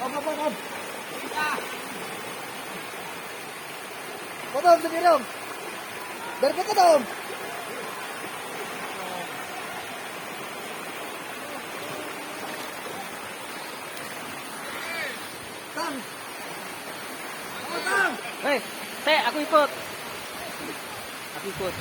Om. Om, sendiri Om. Dari dekat Om. Kang. Oh, Kang. Hei, aku ikut. Aku ikut.